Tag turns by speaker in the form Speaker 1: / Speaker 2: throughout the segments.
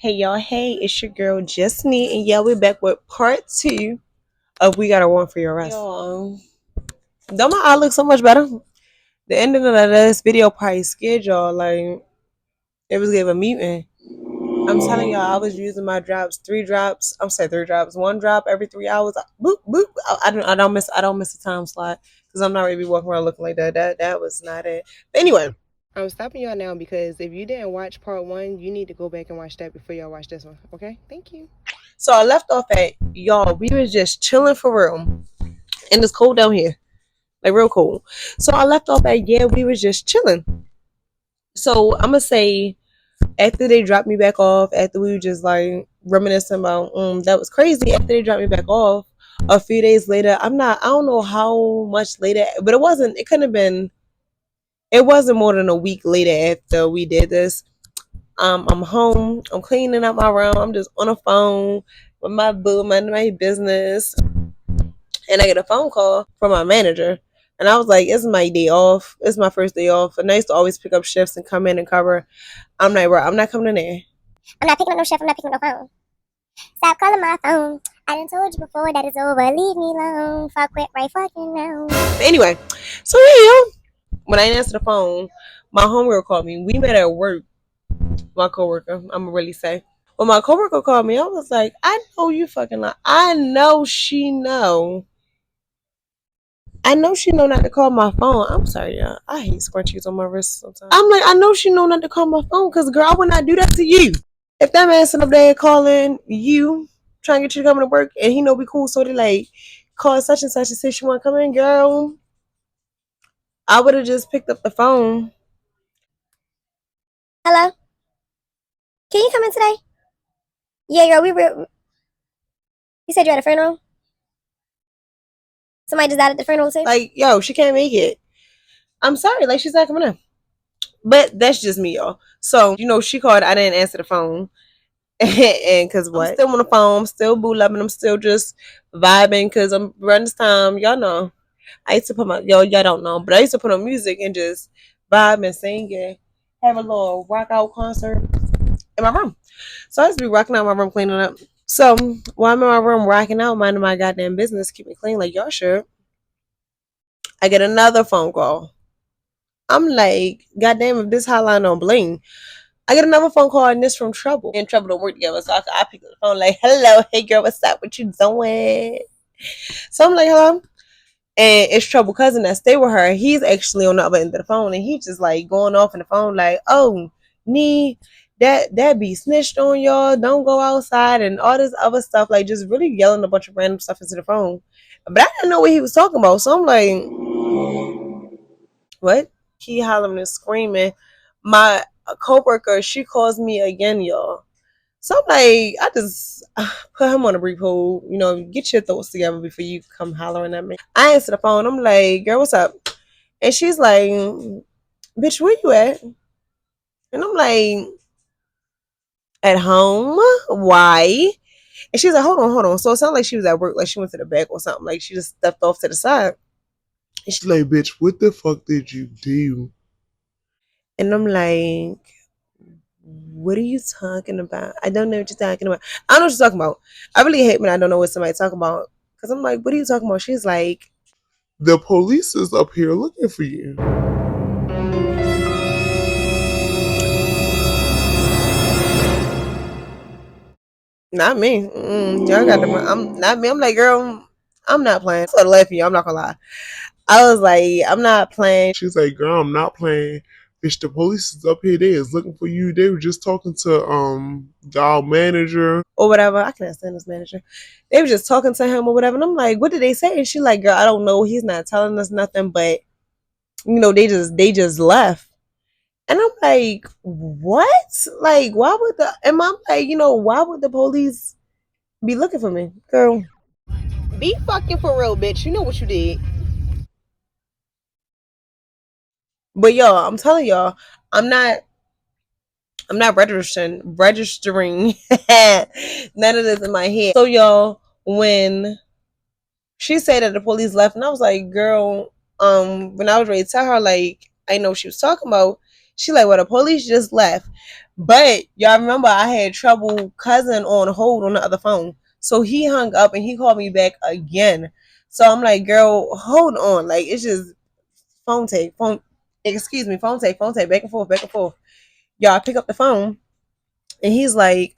Speaker 1: Hey y'all, hey, it's your girl Just Me, and yeah, we're back with part 2 of We Got a Warrant for Your Arrest. Yo, don't my eye look so much better? The ending of this video probably scared y'all, like, it was giving mutant. I'm telling y'all, I was using my drops, 3 drops, I'm saying 3 drops, 1 drop every 3 hours, boop, boop, I don't miss a time slot, because I'm not really walking around looking like that, that was not it. But anyway. I'm stopping y'all now because if you didn't watch part 1, you need to go back and watch that before y'all watch this one. Okay? Thank you. So I left off at y'all. We was just chilling for real, and it's cold down here, like real cold. So I left off at we was just chilling. So I'm gonna say after they dropped me back off, after we were just like reminiscing about that was crazy. After they dropped me back off, a few days later, I don't know how much later, but it wasn't. It couldn't have been. It wasn't more than a week later after we did this. I'm home. I'm cleaning up my room. I'm just on the phone with my boo, minding my business, and I get a phone call from my manager. And I was like, "It's my day off. It's my first day off." And I used to always pick up shifts and come in and cover. I'm like, bro, I'm not coming in there. I'm not picking up no shift. I'm not picking up no phone. Stop calling my phone. I done told you before that it's over. Leave me alone. Fuck quit right fucking now. But anyway, so yeah, when I answered the phone, my homegirl called me. We met at work. My coworker, I'm gonna really say. When my coworker called me, I was like, I know you fucking lie. I know she know. I know she know not to call my phone. I'm sorry, y'all. I hate scrunchies on my wrist sometimes. I'm like, I know she know not to call my phone because, girl, I would not do that to you. If that man sitting up there calling you, trying to get you to come to work, and he know we cool, so they like, call such and such and say she want to come in, girl, I would have just picked up the phone. Hello? Can you come in today? Yeah, girl, you said you had a friend room? Somebody just died at the funeral too? Like, yo, she can't make it. I'm sorry, like she's not coming in. But that's just me, y'all. So, she called, I didn't answer the phone. And cause what? I'm still on the phone, I'm still boo loving, I'm still just vibing cause I'm around this time, y'all know. I used to put y'all don't know, but I used to put on music and just vibe and sing and have a little rock out concert in my room. So I used to be rocking out my room, cleaning up. So while I'm in my room rocking out, minding my goddamn business, keep me clean like y'all should, I get another phone call. I'm like, goddamn, if this hotline don't bling. I get another phone call and this from Trouble. In Trouble to work together. So I pick up the phone like, hello, hey girl, what's up? What you doing? So I'm like, hello. And it's Trouble cousin that stay with her. He's actually on the other end of the phone and he's just like going off in the phone like, oh, nee, that be snitched on y'all. Don't go outside and all this other stuff. Like just really yelling a bunch of random stuff into the phone. But I didn't know what he was talking about. So I'm like, what? He hollering and screaming. My coworker, she calls me again, y'all. So I'm like, I just put him on a brief hold. Get your thoughts together before you come hollering at me. I answer the phone. I'm like, girl, what's up? And she's like, bitch, where you at? And I'm like, at home. Why? And she's like, hold on. So it sounded like she was at work, like she went to the back or something. Like she just stepped off to the side. And she's like, bitch, what the fuck did you do? And I'm like, what are you talking about? I don't know what you're talking about. I don't know what you're talking about. I really hate when I don't know what somebody's talking about. Because I'm like, what are you talking about? She's like, the police is up here looking for you. Not me. Y'all got the. I'm not me. I'm like, girl, I'm not playing. I started laughing, you. I'm not gonna lie. I was like, I'm not playing. She's like, girl, I'm not playing. Bitch, the police is up here. They is looking for you. They were just talking to our manager or whatever. I can't stand this manager. They were just talking to him or whatever. And I'm like, what did they say? And she like, girl, I don't know. He's not telling us nothing. But they just left. And I'm like, what? Like, why would and I'm like, why would the police be looking for me, girl? Be fucking for real, bitch. You know what you did. But y'all, I'm telling y'all, I'm not registering none of this in my head. So y'all, when she said that the police left, and I was like, girl, when I was ready to tell her, like, I know what she was talking about, she like, well, the police just left. But y'all remember I had trouble cousin on hold on the other phone. So he hung up and he called me back again. So I'm like, girl, hold on. Like, it's just phone tag, phone tag, back and forth, back and forth. Y'all pick up the phone and he's like,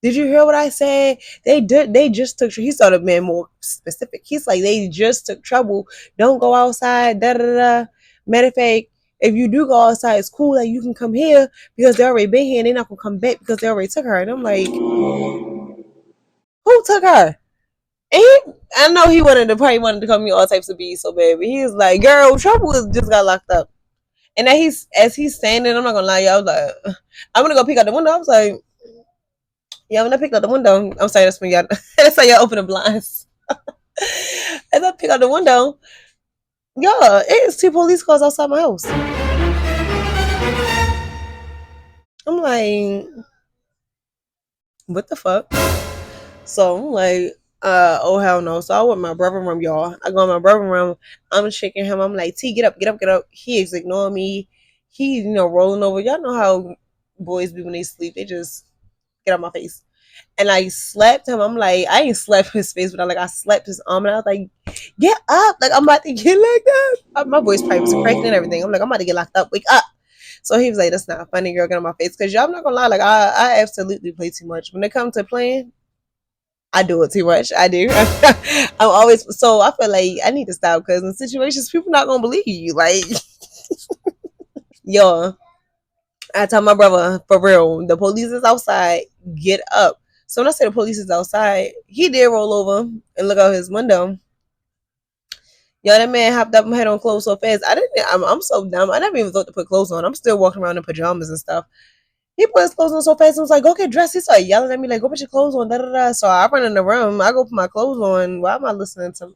Speaker 1: did you hear what I said? They just took, he started being more specific. He's like, they just took trouble. Don't go outside, da da da. Matter of fact, if you do go outside, it's cool that you can come here because they already been here and they're not gonna come back because they already took her. And I'm like, who took her? And I know he probably wanted to call me all types of bees so bad, but he was like, girl, trouble just got locked up. And then as he's saying it, I'm not gonna lie, y'all, I was like, I'm gonna go peek out the window. I was like, yeah, when I picked out the window, I'm sorry, that's when y'all, that's how y'all open the blinds. As I pick out the window, y'all, it's two police cars outside my house. I'm like, what the fuck? So I'm like, oh hell no. So I went in my brother room, y'all. I go in my brother room. I'm shaking him. I'm like, T, get up, get up, get up. He is ignoring me. He, rolling over. Y'all know how boys be when they sleep. They just get out my face. And I slapped him. I'm like, I ain't slapped his face, but I slapped his arm, and I was like, get up. Like, I'm about to get like that. My voice probably was cracking and everything. I'm like, I'm about to get locked up. Wake up. So he was like, that's not funny, girl. Get on my face. Because y'all, I'm not going to lie. Like, I absolutely play too much. When it comes to playing, I do it too much. I do. I'm always, so I feel like I need to stop because in situations, people not going to believe you. Like, yo, I tell my brother, for real, the police is outside. Get up. So when I say the police is outside, he did roll over and look out his window. Yo, that man hopped up and had on clothes so fast. I'm so dumb. I never even thought to put clothes on. I'm still walking around in pajamas and stuff. He put his clothes on so fast and was like, go get dressed. He started yelling at me like, go put your clothes on. Da, da, da. So I run in the room. I go put my clothes on. Why am I listening to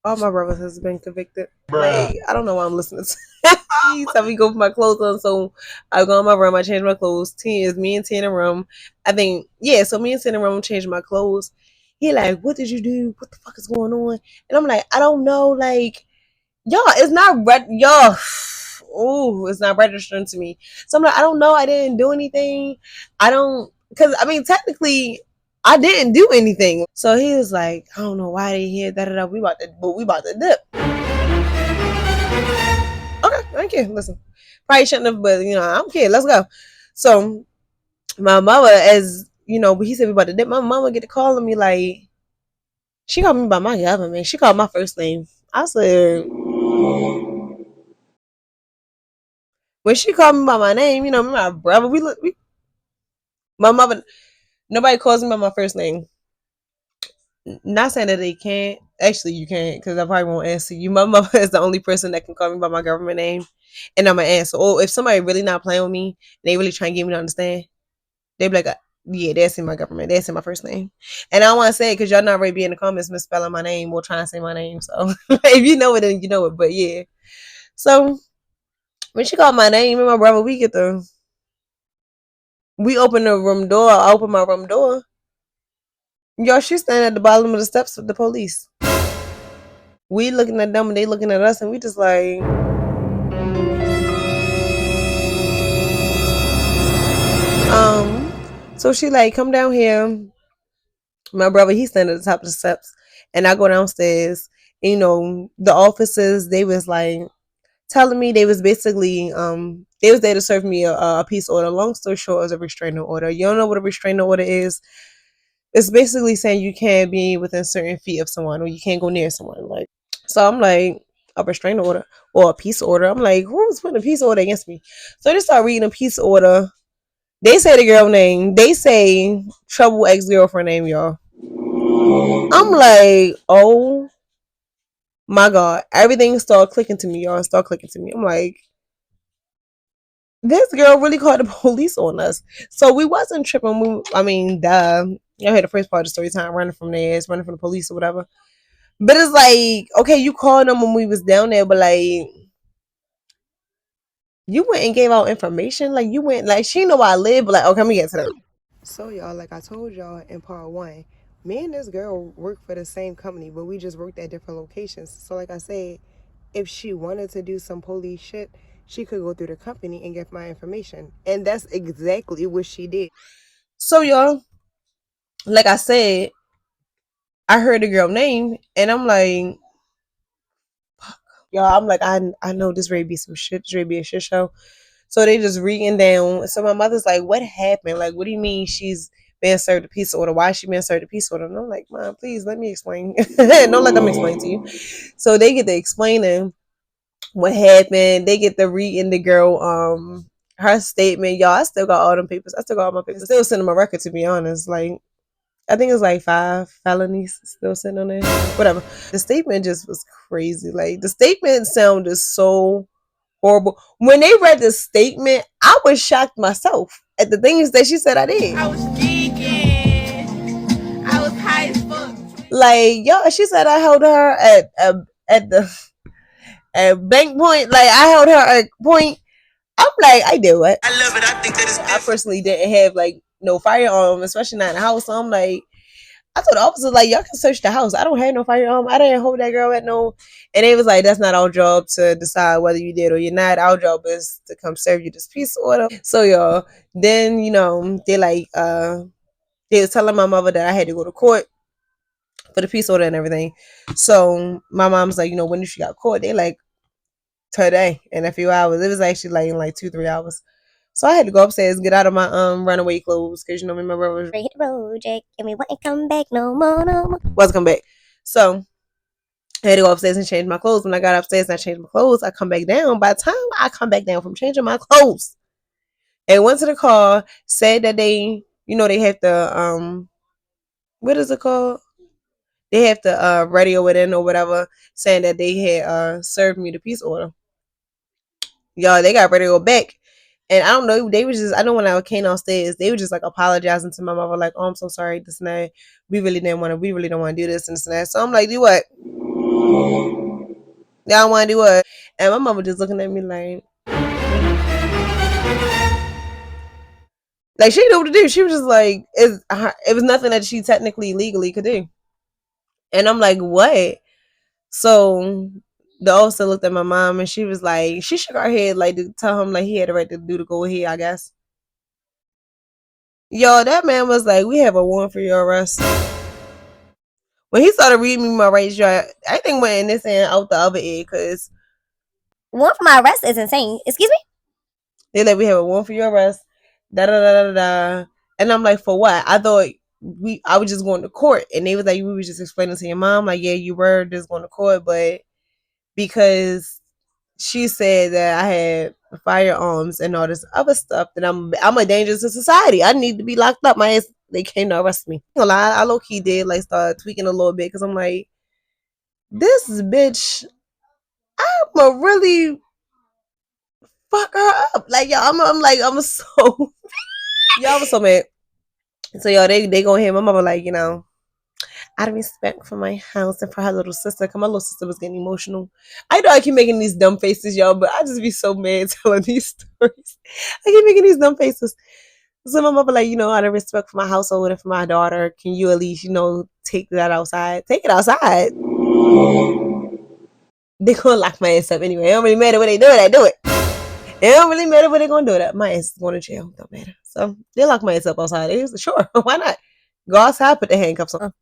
Speaker 1: all my brothers has been convicted? Like, I don't know why I'm listening to. He told me go put my clothes on, so I go in my room. I change my clothes. T is me and T in the room. I think so. Me and T in the room changed my clothes. He like, what did you do? What the fuck is going on? And I'm like, I don't know. Like, y'all, it's not y'all. Oh, it's not registering to me. So I'm like, I don't know. I didn't do anything. I don't, because I mean, technically, I didn't do anything. So he was like, I don't know why they here. Da da da. We about to dip. Okay, thank you. Listen, probably shouldn't have, but I don't care. Let's go. So my mama, as he said we about to dip. My mama get to calling me like she called me by my government. She called my first name. I said when she called me by my name, my brother. My mother. Nobody calls me by my first name. Not saying that they can't. Actually, you can't because I probably won't answer you. My mother is the only person that can call me by my government name, and I'm gonna answer. Or if somebody really not playing with me, and they really trying to get me to understand, they be like, yeah, that's in my government. That's in my first name. And I don't want to say it because y'all not already be in the comments misspelling my name or trying to say my name. So if you know it, then you know it. But yeah. So when she called my name and my brother, we open the room door. I open my room door. Y'all, she standing at the bottom of the steps with the police. We looking at them and they looking at us and we just like, so she like, come down here. My brother, he standing at the top of the steps and I go downstairs. And, the officers, they was like telling me they was basically, they was there to serve me a peace order. Long story short, it was a restraining order. You don't know what a restraining order is? It's basically saying you can't be within certain feet of someone or you can't go near someone. Like, so I'm like, a restraining order or a peace order. I'm like, who's putting a peace order against me? So they start reading a peace order. They say the girl name. They say trouble ex-girlfriend name, y'all. I'm like, oh my God. Everything started clicking to me, y'all. Start clicking to me. I'm like, this girl really called the police on us. So we wasn't tripping. Duh. Y'all heard the first part of the story time running from there, running from the police or whatever. But it's like, okay, you called them when we was down there, but like you went and gave out information. Like you went, like she know where I live, but like, okay, let me get to them. So y'all, like I told y'all in part one, me and this girl work for the same company, but we just worked at different locations. So like I said, if she wanted to do some police shit, she could go through the company and get my information. And that's exactly what she did. So y'all, like I said, I heard the girl name and I'm like, y'all, I'm like, I know this ready be some shit, this ready be a shit show. So they just reading down. So my mother's like, what happened? Like, what do you mean she's being served a peace order? Why is she being served a peace order? And I'm like, Mom, please let me explain. Don't let them explain to you. So they get to explaining what happened. They get to reading the girl her statement. Y'all, I still got all them papers. I still got all my papers. Still sending my record, to be honest. Like, I think it's like 5 felonies still sitting on there. Whatever. The statement just was crazy. Like, the statement sounded so horrible. When they read the statement, I was shocked myself at the things that she said I did. I was geeking. I was high as fuck. Like, yo, she said I held her at the at bank point. Like, I held her at point. I'm like, I did what? I love it. I think that is. I personally didn't have like no firearm, especially not in the house. So I'm like, I told the officers, like, y'all can search the house. I don't have no firearm. I didn't hold that girl at no. And they was like, that's not our job to decide whether you did or you're not. Our job is to come serve you this peace order. So y'all, then they like they was telling my mother that I had to go to court for the peace order and everything. So my mom's like, when did she got caught? They like today in a few hours. It was actually like in like 2-3 hours. So I had to go upstairs, get out of my runaway clothes, because remember I was hit the road, Jack, and we wouldn't come back no more, no more. Wasn't come back. So I had to go upstairs and change my clothes. When I got upstairs and I changed my clothes, I come back down. By the time I come back down from changing my clothes, and went to the car, said that they have to what is it called? They have to radio it in or whatever, saying that they had served me the peace order. Y'all, they got ready to go back. And I don't know, they was just, I know when I came downstairs, they were just like apologizing to my mother, like, oh, I'm so sorry, this and that. We really don't want to do this and this and that. So I'm like, do what? Y'all want to do what? And my mama just looking at me like she knew what to do. She was just like, it was nothing that she technically legally could do. And I'm like, what? So the officer looked at my mom and she was like, she shook her head like to tell him like he had the right to do to go ahead, I guess. Yo, that man was like, we have a warrant for your arrest. When he started reading me my rights, y'all, everything went in this and out the other ear because warrant for my arrest is insane. Excuse me? They like, we have a warrant for your arrest. Da da da da da. And I'm like, for what? I thought I was just going to court, and they was like, we were just explaining to your mom, like, yeah, you were just going to court, but because she said that I had firearms and all this other stuff, that I'm a danger to society. I need to be locked up. My ass, they came to arrest me. I low key did like start tweaking a little bit because I'm like, this bitch, I'ma really fuck her up. Like y'all, I'm like, I'm so y'all was so mad. So y'all, they go ahead. My mama like, out of respect for my house and for her little sister, because my little sister was getting emotional. I know I keep making these dumb faces, y'all, but I just be so mad telling these stories. I keep making these dumb faces. So my mother, like, out of respect for my household and for my daughter, can you at least, take that outside? Take it outside. They gonna lock my ass up anyway. It don't really matter what they do it, I do it. It don't really matter what they gonna do it. My ass is going to jail. Don't matter. So they lock my ass up outside. They was sure, why not? Go outside, put the handcuffs on.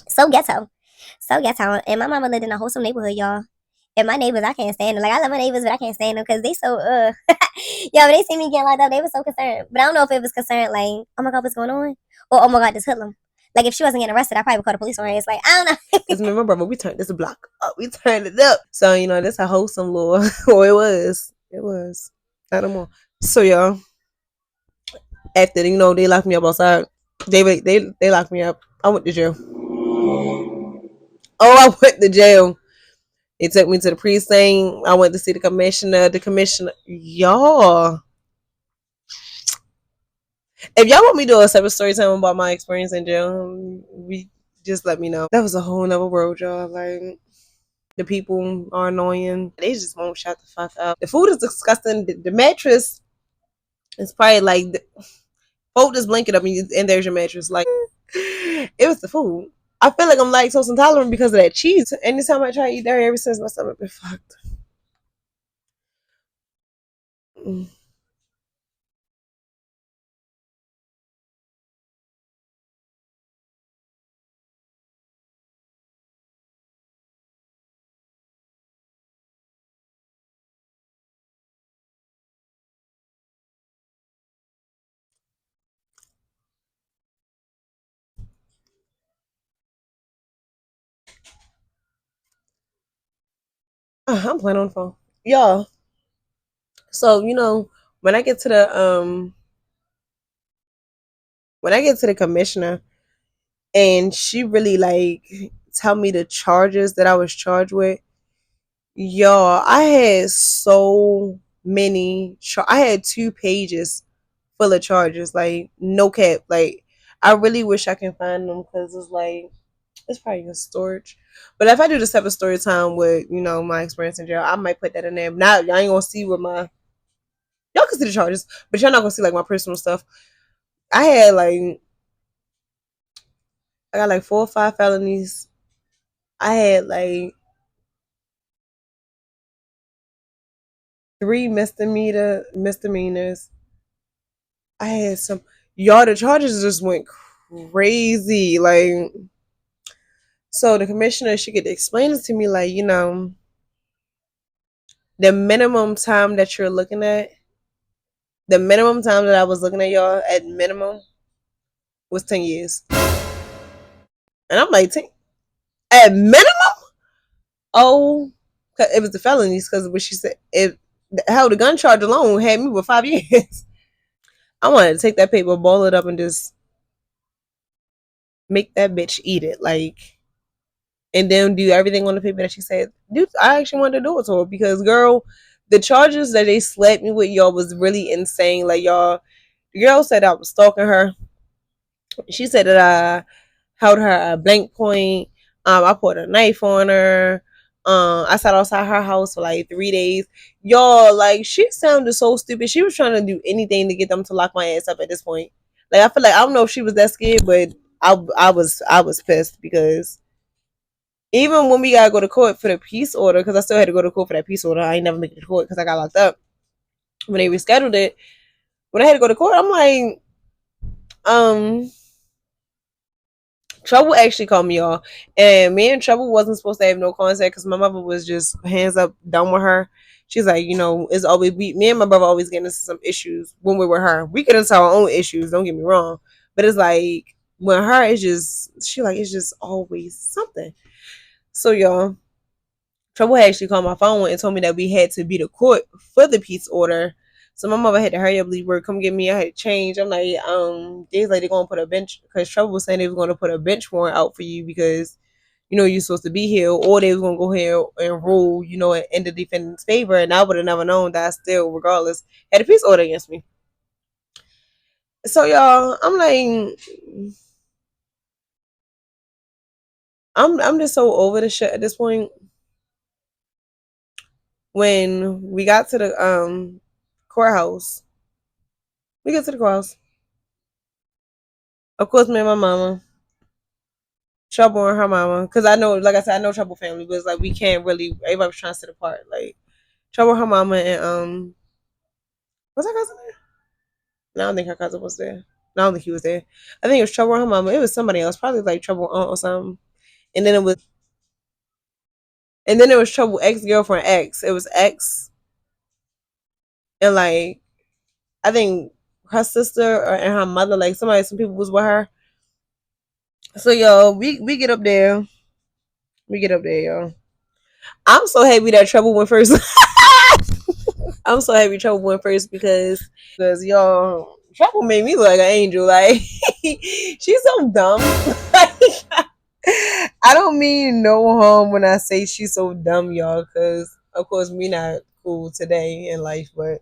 Speaker 1: So ghetto. So ghetto. And my mama lived in a wholesome neighborhood, y'all. And my neighbors, I can't stand them. Like, I love my neighbors, but I can't stand them because they so, yeah, when they see me getting locked up, they were so concerned. But I don't know if it was concerned, like, oh my God, what's going on? Or, oh my God, this hoodlum. Like, if she wasn't getting arrested, I probably would call the police on her. It's like, I don't know. Because me and my brother, we turned this block up. We turned it up. So, this a wholesome little, or it was. It was. Not no more. So, y'all, after, they locked me up outside. They locked me up. I went to jail. Oh, I went to jail. It took me to the precinct. I went to see the commissioner. The commissioner, y'all. If y'all want me to do a separate story time about my experience in jail, we just let me know. That was a whole nother world, y'all. Like, the people are annoying. They just won't shut the fuck up. The food is disgusting. The mattress is probably like, fold this blanket up and there's your mattress. Like, it was the food. I feel like I'm lactose intolerant because of that cheese. Anytime I try to eat dairy, ever since my stomach been fucked. I'm playing on the phone. Y'all. So, when I get to the commissioner and she really like tell me the charges that I was charged with, y'all, I had so many I had 2 pages full of charges, like no cap. Like I really wish I can find them because it's like it's probably in storage. But if I do this type of story time with, my experience in jail, I might put that in there. Now y'all ain't gonna see what y'all can see the charges, but y'all not gonna see like my personal stuff. I had like I got like 4 or 5 felonies. I had like 3 misdemeanors. I had some y'all the charges just went crazy. Like so the commissioner she could explain it to me like, the minimum time that you're looking at, the minimum time that I was looking at y'all at minimum was 10 years. And I'm like, 10 at minimum? Oh, it was the felonies because what she said, hell, the gun charge alone had me with 5 years. I wanted to take that paper, ball it up, and just make that bitch eat it. Like, and then do everything on the paper that she said. Dude, I actually wanted to do it to her because, girl, the charges that they slapped me with, y'all, was really insane. Like, y'all, the girl said I was stalking her. She said that I held her at blank point. I put a knife on her. I sat outside her house for like 3 days. Y'all, like, she sounded so stupid. She was trying to do anything to get them to lock my ass up at this point. Like, I feel like I don't know if she was that scared, but I was pissed because even when we gotta go to court for the peace order, because I still had to go to court for that peace order. I ain't never make it to court because I got locked up. When they rescheduled it, when I had to go to court, I'm like, um, Trouble actually called me y'all, and me and Trouble wasn't supposed to have no contact because my mother was just hands up done with her. She's like, it's always me and my brother always getting into some issues when we're with her. We get into our own issues, don't get me wrong, but it's like when her, it's just it's just always something. So y'all, Trouble had actually called my phone and told me that we had to be to court for the peace order. So my mother had to hurry up, leave work, come get me. I had to change. I'm like, days later they're gonna put a bench because Trouble was saying they were gonna put a bench warrant out for you because you're supposed to be here, or they was gonna go here and rule, in the defendant's favor. And I would have never known that I still, regardless, had a peace order against me. So y'all, I'm like, I'm just so over the shit at this point. When we got to the courthouse, we get to the courthouse. Of course, me and my mama, Trouble and her mama, because I know, like I said, I know Trouble family, but it's like we can't really. Everybody was trying to sit apart. Like Trouble, her mama, and was her cousin there? No, I don't think her cousin was there. No, I don't think he was there. I think it was Trouble and her mama. It was somebody else, probably like Trouble aunt or something. And then it was Trouble ex girlfriend ex. It was ex, and like I think her sister and her mother, like some people was with her. So yo, we get up there. We get up there, yo. I'm so happy that Trouble went first. I'm so happy Trouble went first because Trouble made me look like an angel. Like she's so dumb. I don't mean no harm when I say she's so dumb, y'all. Because of course we not cool today in life, but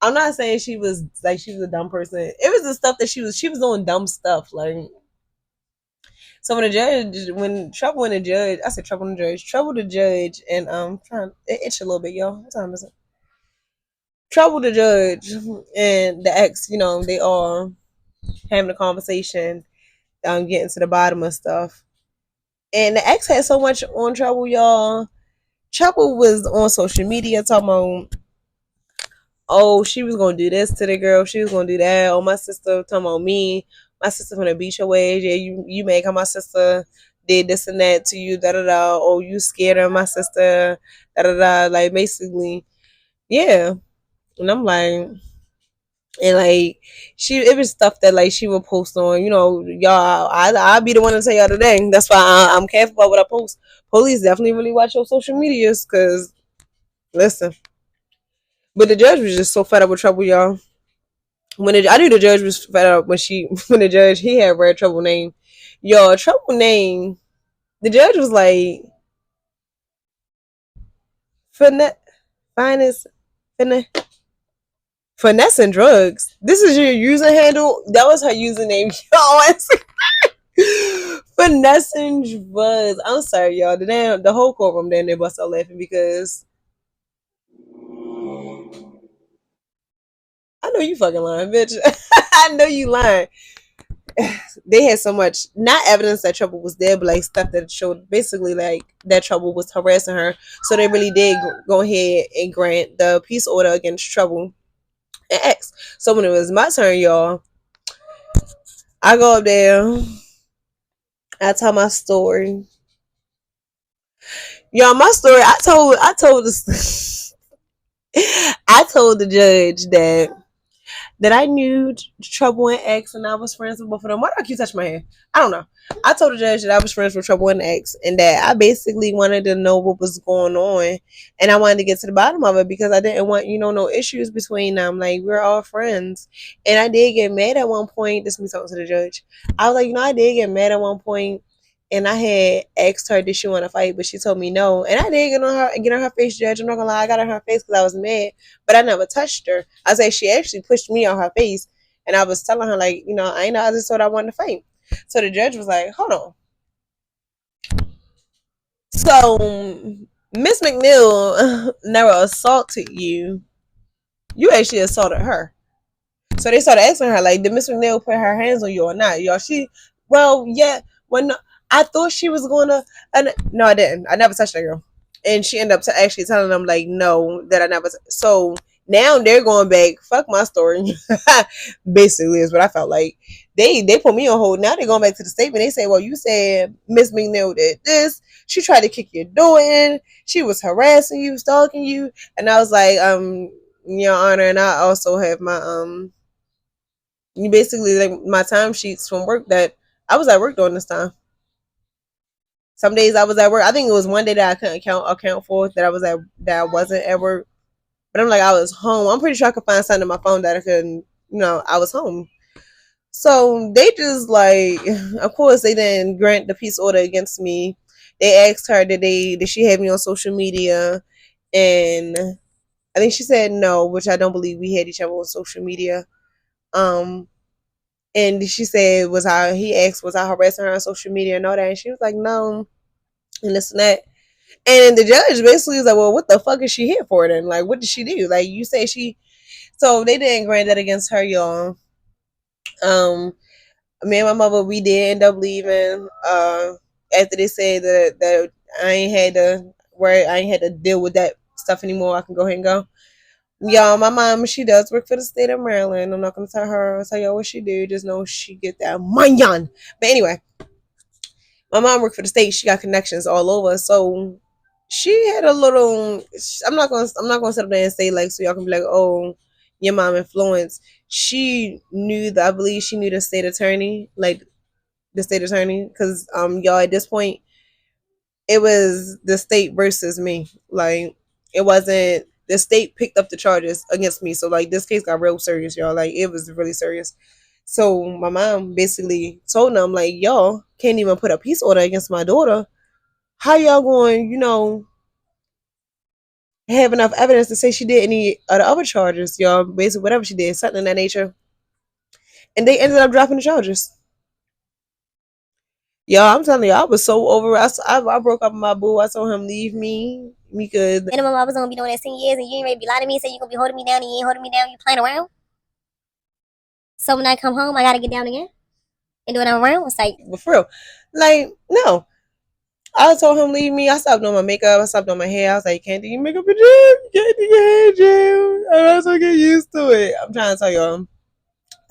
Speaker 1: I'm not saying she was a dumb person. It was the stuff that she was doing dumb stuff. Like so when Trouble and the judge, I said Trouble the judge, and trying it itch a little bit, y'all. What time is it? Trouble the judge and the ex, they all having a conversation, getting to the bottom of stuff. And the ex had so much on Trouble, y'all. Trouble was on social media talking about oh, she was gonna do this to the girl, she was gonna do that. Oh, my sister talking about me. My sister gonna beat your ass. Yeah, you make how my sister did this and that to you, da da da. Oh, you scared of my sister, da da da. Like basically, yeah. And I'm like, and like it was stuff that like she would post on, y'all. I'll be the one to tell y'all today. That's why I'm careful about what I post. Police definitely really watch your social medias, cause listen. But the judge was just so fed up with trouble, y'all. I knew the judge was fed up when the judge he had read trouble name, y'all. Trouble name. The judge was like, finesse, finest, finesse, finessing drugs. This is your user handle. That was her username, y'all. Finessing drugs. I'm sorry, y'all. The whole courtroom then they bust out laughing because I know you fucking lying, bitch. I know you lying. They had so much not evidence that trouble was there, but like stuff that showed basically like that trouble was harassing her. So they really did go ahead and grant the peace order against trouble and X. So when it was my turn, y'all, I go up there, I tell my story. Y'all, my story, I told this I told the judge that I knew Trouble and X and I was friends with both of them. Why do I keep touching my hair? I don't know. I told the judge that I was friends with Trouble and X and that I basically wanted to know what was going on and I wanted to get to the bottom of it because I didn't want, no issues between them. Like, we're all friends. And I did get mad at one point. This is me talking to the judge. I was like, I did get mad at one point and I had asked her, did she want to fight? But she told me no. And I did get on her face, judge. I'm not gonna lie, I got on her face because I was mad, but I never touched her. I say she actually pushed me on her face, and I was telling her like, I ain't know. I just thought I wanted to fight. So the judge was like, hold on. So Miss McNeil never assaulted you. You actually assaulted her. So they started asking her, like, did Miss McNeil put her hands on you or not? Y'all, yeah, well, no, I thought she was going to, no, I didn't. I never touched that girl. And she ended up actually telling them, like, no, that I never. So now they're going back, fuck my story. Basically, is what I felt like. They put me on hold. Now they're going back to the statement. They say, well, you said Miss McNeil did this. She tried to kick your door in. She was harassing you, stalking you. And I was like, Your Honor, and I also have my, you basically like my time sheets from work that I was at work during this time. Some days I was at work. I think it was one day that I couldn't account for that I wasn't at work. But I'm like I was home. I'm pretty sure I could find something on my phone that I could I was home. So they just like of course they didn't grant the peace order against me. They asked her did she have me on social media, and I think she said no, which I don't believe we had each other on social media. Um And she said, he asked, was I harassing her on social media and all that? And she was like, no, and this and that. And the judge basically was like, well, what the fuck is she here for then? Like, what did she do? Like, you say so they didn't grant that against her, y'all. Um, Me and my mother, we did end up leaving, after they said that I ain't had to deal with that stuff anymore. I can go ahead and go. Y'all, my mom, she does work for the state of Maryland. I'm not gonna tell y'all what she do. Just know she get that money. But anyway, my mom worked for the state. She got connections all over. So she had a little. I'm not gonna sit up there and say like so y'all can be like, oh, your mom influenced. I believe she knew the state attorney, like the state attorney, because y'all at this point it was the state versus me. Like it wasn't the state picked up the charges against me. So like this case got real serious, y'all. Like it was really serious. So my mom basically told them like, y'all can't even put a peace order against my daughter. How y'all going, have enough evidence to say she did any of the other charges, y'all? Basically, whatever she did, something in that nature. And they ended up dropping the charges. Y'all, I'm telling you, I was so over. I broke up with my boo. I told him leave me. We could.
Speaker 2: Minimum, I was gonna be doing that 10 years, and you ain't ready to be lying to me and say you gonna be holding me down, and you ain't holding me down. You playing around. So when I come home, I gotta get down again and do it around. It's like,
Speaker 1: But for real, like no. I told him leave me. I stopped doing my makeup. I stopped doing my hair. I was like, you can't do your makeup in gym. You can't do your hair gym. I'm not gonna get used to it. I'm trying to tell y'all.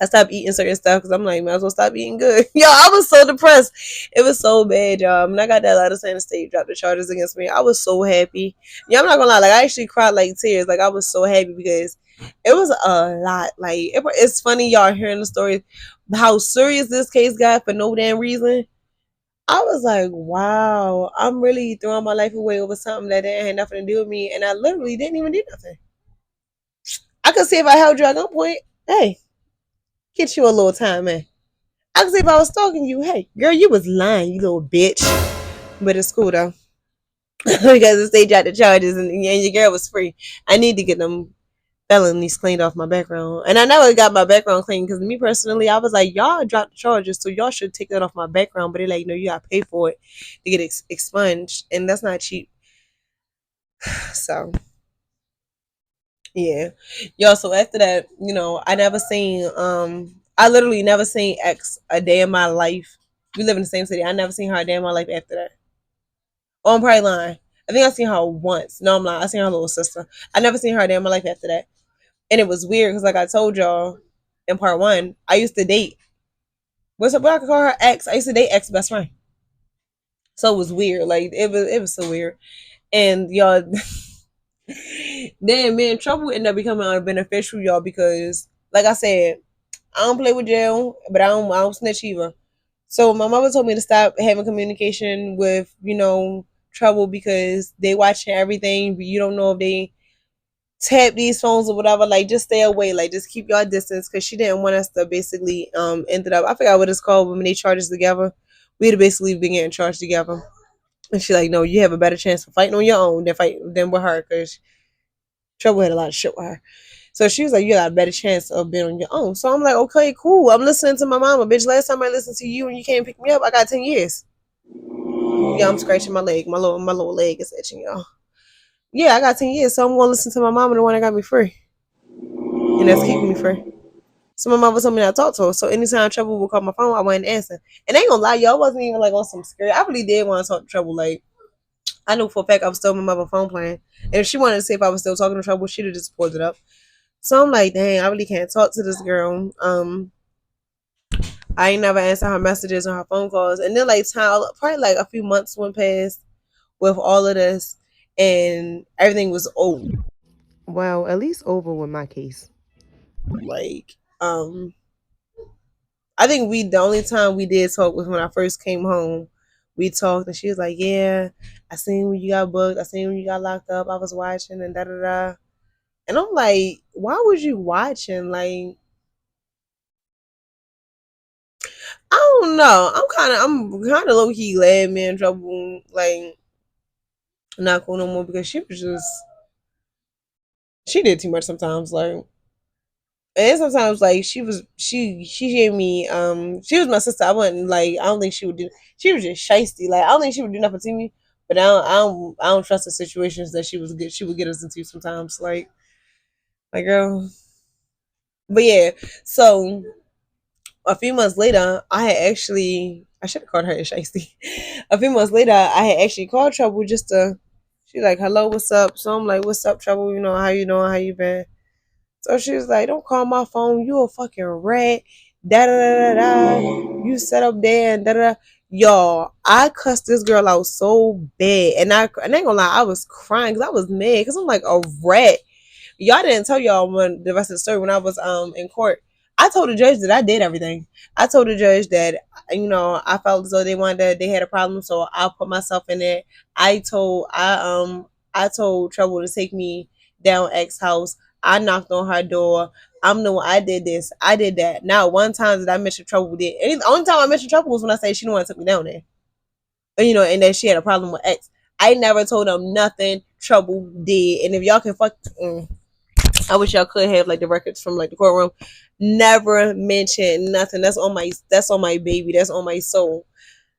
Speaker 1: I stopped eating certain stuff because I'm like, might as well stop eating good. Yo, I was so depressed. It was so bad, y'all. When I got that letter saying the state dropped the charges against me, I was so happy. Yeah, I'm not gonna lie. Like, I actually cried like tears. Like, I was so happy because it was a lot. Like, it's funny, y'all, hearing the story, how serious this case got for no damn reason. I was like, wow, I'm really throwing my life away over something that didn't have nothing to do with me. And I literally didn't even do nothing. I could see if I held you at gunpoint, hey, get you a little time, man. I could say if I was stalking you, hey, girl, you was lying, you little bitch. But it's cool though. Because the state dropped the charges and your girl was free. I need to get them felonies cleaned off my background. And I never got my background clean because me personally, I was like, y'all dropped the charges, so y'all should take that off my background. But they're like, no, you gotta pay for it to get expunged. And that's not cheap. So yeah. Yo, so after that, I literally never seen X a day in my life. We live in the same city. I never seen her a day in my life after that. Oh, I'm probably lying. I think I seen her once. No, I'm lying. I seen her little sister. I never seen her a day in my life after that. And it was weird because like I told y'all in part one, I used to date what's up what I could call her ex. I used to date ex best friend. So it was weird. Like it was so weird. And y'all then me and Trouble ended up becoming unbeneficial, y'all, because like I said, I don't play with jail, but I don't snitch either. So my mother told me to stop having communication with, Trouble because they watching everything, but you don't know if they tap these phones or whatever. Like just stay away. Like just keep your distance because she didn't want us to basically ended up I forgot what it's called when they charge us together. We'd basically been getting charged together. And she like, no, you have a better chance of fighting on your own than with her because Trouble had a lot of shit with her. So she was like, you got a better chance of being on your own. So I'm like, okay, cool. I'm listening to my mama. Bitch, last time I listened to you and you came pick me up, I got 10 years. Yeah, I'm scratching my leg. My little leg is itching, y'all. Yeah, I got 10 years, so I'm going to listen to my mama, the one that got me free. And that's keeping me free. So my mama told me not to talk to her. So anytime Trouble would call my phone, I wouldn't answer. And I ain't gonna lie, y'all, wasn't even like on some scary. I really did want to talk to Trouble. Like, I knew for a fact I was still on my mother phone playing. And if she wanted to see if I was still talking to Trouble, she'd have just pulled it up. So I'm like, dang, I really can't talk to this girl. I ain't never answered her messages or her phone calls. And then like time, probably like a few months went past with all of this, and everything was over. Well, at least over with my case. Like, I think the only time we did talk was when I first came home. We talked, and she was like, "Yeah, I seen when you got booked. I seen when you got locked up. I was watching and da da da." And I'm like, "Why was you watching?" Like, I don't know. I'm kind of low key glad me in trouble. Like, not cool no more because she did too much sometimes. Like, and sometimes like she gave me she was my sister. I don't think she would do. She was just shisty. Like I don't think she would do nothing to me. But I don't trust the situations that she would get us into sometimes. Like girl. But yeah, so a few months later, I should have called her a shisty. A few months later, I had actually called Trouble just to. She like, hello, what's up? So I'm like, what's up, Trouble? How you doing? How you been? So she was like, don't call my phone. You a fucking rat. Da da da da da. You set up there and da da. Y'all, I cussed this girl out so bad. And I ain't gonna lie, I was crying because I was mad because I'm like a rat. Y'all didn't tell y'all when the rest of the story when I was in court. I told the judge that I did everything. I told the judge that I felt as though they had a problem, so I put myself in it. I told Trouble to take me down X house. I knocked on her door. I'm the one. I did this. I did that. Not one time did I mention Trouble did. The only time I mentioned Trouble was when I said she didn't want to take me down there. And that she had a problem with X. I never told them nothing Trouble did. And if y'all can I wish y'all could have like the records from like the courtroom. Never mention nothing. That's on my baby. That's on my soul.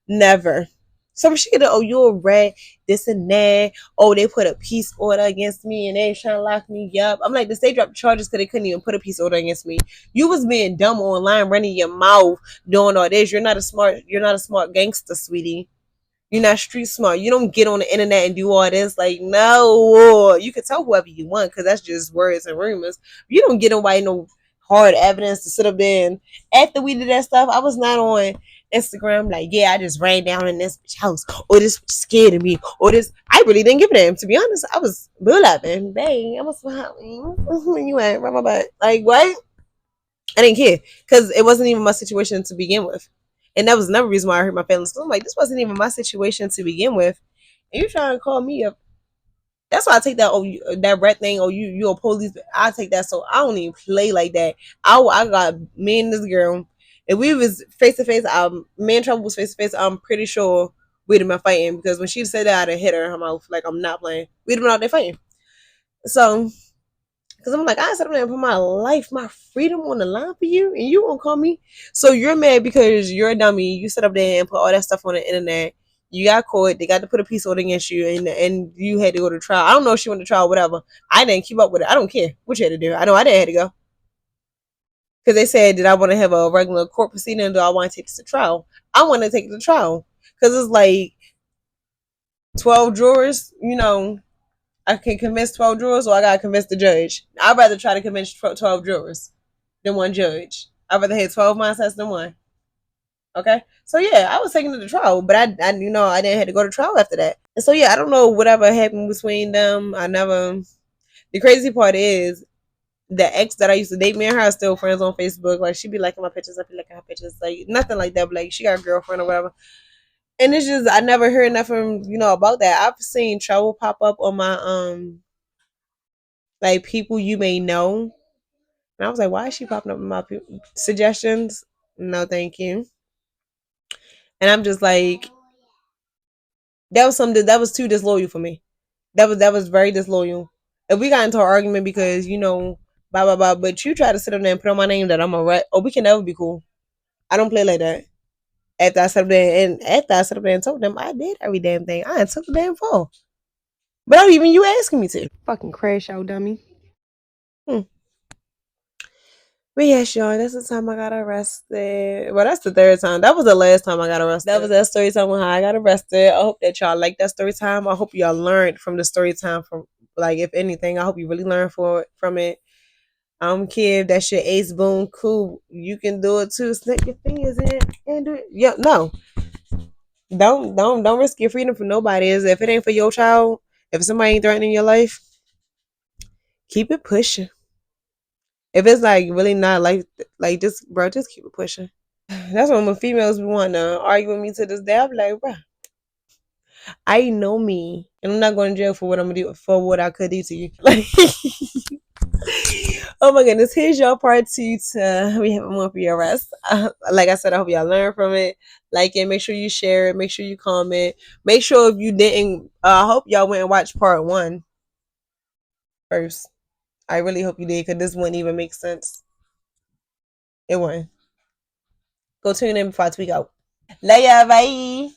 Speaker 1: Never. So she could, oh, you a rat, this and that. Oh, they put a peace order against me and they trying to lock me up. I'm like, the state dropped charges because they couldn't even put a peace order against me. You was being dumb online, running your mouth, doing all this. You're not a smart gangster, sweetie. You're not street smart. You don't get on the internet and do all this. Like, no, you can tell whoever you want because that's just words and rumors. You don't get nobody no hard evidence to sit up there. And after we did that stuff, I was not on Instagram like, yeah, I just ran down in this house, or this scared of me, or this. I really didn't give a damn. To be honest, I was bull upping. Bang, I was smiling. When you at? Right my butt. Like, what? I didn't care because it wasn't even my situation to begin with. And that was another reason why I hurt my feelings. So I'm like, this wasn't even my situation to begin with. And you trying to call me up. That's why I take that that red thing. Oh, you a police. I take that. So I don't even play like that. I got me and this girl. If we was face to face, me and Trouble was face to face. I'm pretty sure we'd have been fighting because when she said that, I'd have hit her in her mouth. Like, I'm not playing. We'd have been out there fighting. So because I'm like, I said I'm gonna put my life, my freedom on the line for you, and you won't call me. So you're mad because you're a dummy. You sit up there and put all that stuff on the internet. You got caught. They got to put a piece order against you, and you had to go to trial. I don't know if she went to trial, whatever. I didn't keep up with it. I don't care what you had to do. I know I didn't have to go because they said, did I want to have a regular court proceeding, or do I want to take this to trial? I want to take it to trial because it's like 12 drawers. I can convince 12 jurors, or I gotta convince the judge. I'd rather try to convince 12 jurors than one judge. I'd rather have 12 mindsets than one. Okay? So yeah, I was taking it to trial, but I didn't have to go to trial after that. And so yeah, I don't know whatever happened between them. I never. The crazy part is the ex that I used to date, me and her are still friends on Facebook. Like, she be liking my pictures, I be liking her pictures. Like, nothing like that, but like, she got a girlfriend or whatever. And it's just, I never heard nothing, about that. I've seen trouble pop up on my like, people you may know. And I was like, why is she popping up in my suggestions? No, thank you. And I'm just like, that was something that was too disloyal for me. That was very disloyal. If we got into an argument because blah blah blah, but you try to sit up there and put on my name that I'm a rat, we can never be cool. I don't play like that. After I sat up there and told them I did every damn thing, I took the damn fall. But not even you asking me to. Fucking crash out, dummy. Hmm. But yes, y'all, that's the time I got arrested. Well, that's the third time. That was the last time I got arrested. That was that story time on how I got arrested. I hope that y'all like that story time. I hope y'all learned from the story time. From, like, if anything, I hope you really learned from it. Kid, that's your ace boom. Cool. You can do it too. Snap your fingers in and do it. Yeah, no. Don't risk your freedom for nobody. If it ain't for your child, if somebody ain't threatening your life, keep it pushing. If it's like really not like just, bro, just keep it pushing. That's when females be wanting to argue with me to this day. I'm like, bro, I know me, and I'm not going to jail for what I'm gonna do for what I could do to you. Like, oh my goodness, here's your part two. We have one for your rest. Like I said, I hope y'all learn from it. Like it, make sure you share it, make sure you comment, make sure if you didn't, I hope y'all went and watched part one first. I really hope you did because this wouldn't even make sense. It wouldn't. Go tune in before I tweak out. Love ya, bye.